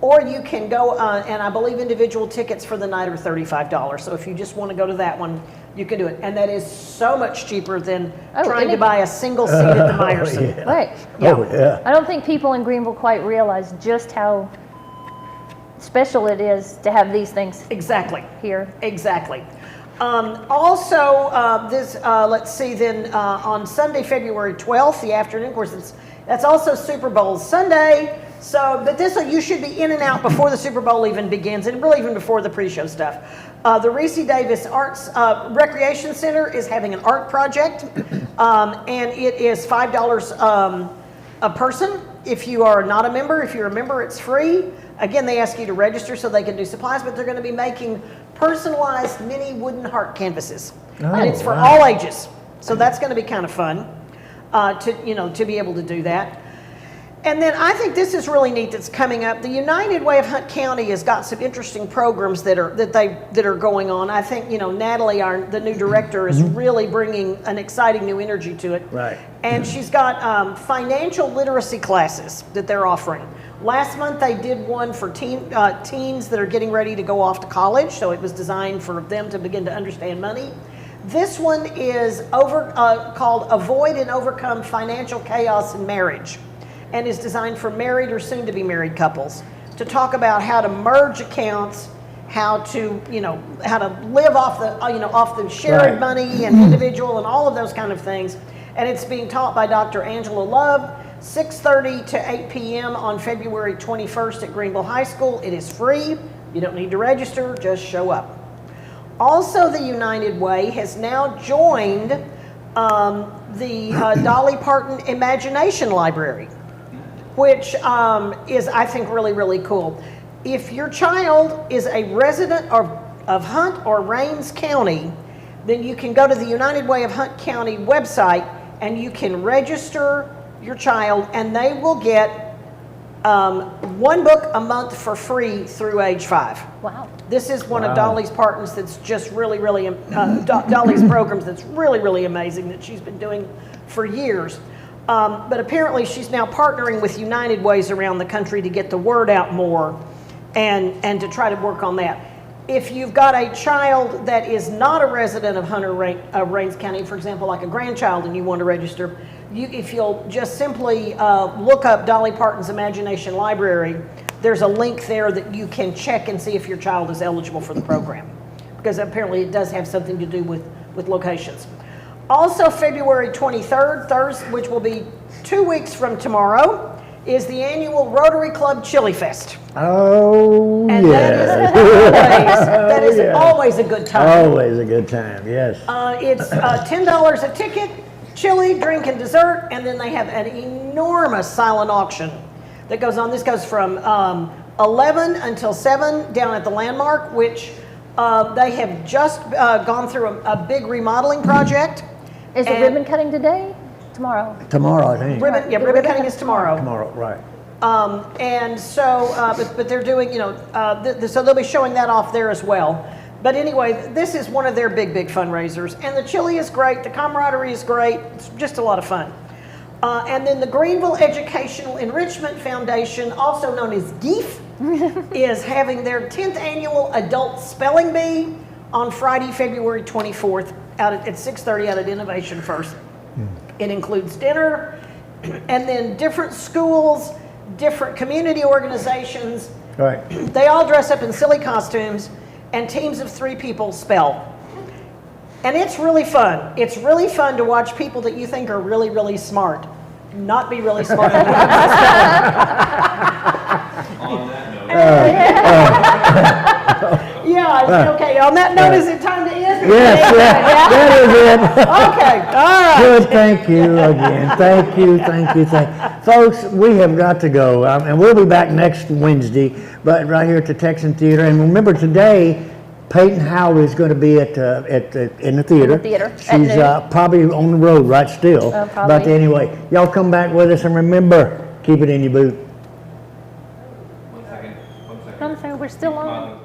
or you can go, and I believe individual tickets for the night are $35. So if you just want to go to that one, you can do it. And that is so much cheaper than trying to buy a single seat at the Meyerson. Yeah. Right. Yeah. I don't think people in Greenville quite realize just how special it is to have these things here. Exactly. Also, let's see, then on Sunday, February 12th, the afternoon, of course, that's also Super Bowl Sunday. So, but you should be in and out before the Super Bowl even begins, and really even before the pre-show stuff. The Reese Davis Arts Recreation Center is having an art project, and it is $5 a person. If you are not a member, if you're a member, it's free. Again, they ask you to register so they can do supplies, but they're going to be making personalized mini wooden heart canvases, and it's for all ages. So that's going to be kind of fun to be able to do that. And then I think this is really neat that's coming up. The United Way of Hunt County has got some interesting programs that are going on. I think Natalie, the new director, is really bringing an exciting new energy to it. Right. And she's got financial literacy classes that they're offering. Last month they did one for teens that are getting ready to go off to college. So it was designed for them to begin to understand money. This one is called Avoid and Overcome Financial Chaos in Marriage, and is designed for married or soon-to-be married couples to talk about how to merge accounts, how to live off the shared money and individual and all of those kind of things. And it's being taught by Dr. Angela Love, 6:30 to 8 p.m. on February 21st at Greenville High School. It is free. You don't need to register, just show up. Also, the United Way has now joined the Dolly Parton Imagination Library, which is, I think, really, really cool. If your child is a resident of Hunt or Rains County, then you can go to the United Way of Hunt County website and you can register your child, and they will get one book a month for free through age 5. Wow. This is one of Dolly's Partons that's just really, really, Dolly's programs that's really, really amazing that she's been doing for years. But apparently she's now partnering with United Ways around the country to get the word out more and to try to work on that. If you've got a child that is not a resident of Hunt or Rains County, for example, like a grandchild, and you want to register, if you'll just simply look up Dolly Parton's Imagination Library, there's a link there that you can check and see if your child is eligible for the program, because apparently it does have something to do with locations. Also, February 23rd, Thursday, which will be 2 weeks from tomorrow, is the annual Rotary Club Chili Fest. Oh, and that is always a good time. Always a good time, yes. It's $10 a ticket, chili, drink, and dessert, and then they have an enormous silent auction that goes on. This goes from 11 until 7 down at the Landmark, which they have just gone through a big remodeling project. Is the ribbon cutting today? Tomorrow? Tomorrow, I think. Ribbon cutting is tomorrow. Tomorrow, right. And so, but they're doing, so they'll be showing that off there as well. But anyway, this is one of their big fundraisers. And the chili is great. The camaraderie is great. It's just a lot of fun. And then the Greenville Educational Enrichment Foundation, also known as GEEF, is having their 10th annual Adult Spelling Bee on Friday, February 24th at 6:30 out at Innovation First. It includes dinner, and then different schools, different community organizations. Right. They all dress up in silly costumes, and teams of 3 people spell. And it's really fun. It's really fun to watch people that you think are really, really smart not be really smart. On that note. Yeah, okay. On that note, is it time to end? Yes, that is it. Okay, all right. Good, thank you again. Thank you. Folks, we have got to go, and we'll be back next Wednesday, but right here at the Texan Theater. And remember, today, Payton Howie is going to be in the theater. She's probably on the road right still. Probably. But anyway, y'all come back with us, and remember, keep it in your boot. I'm saying we're still on.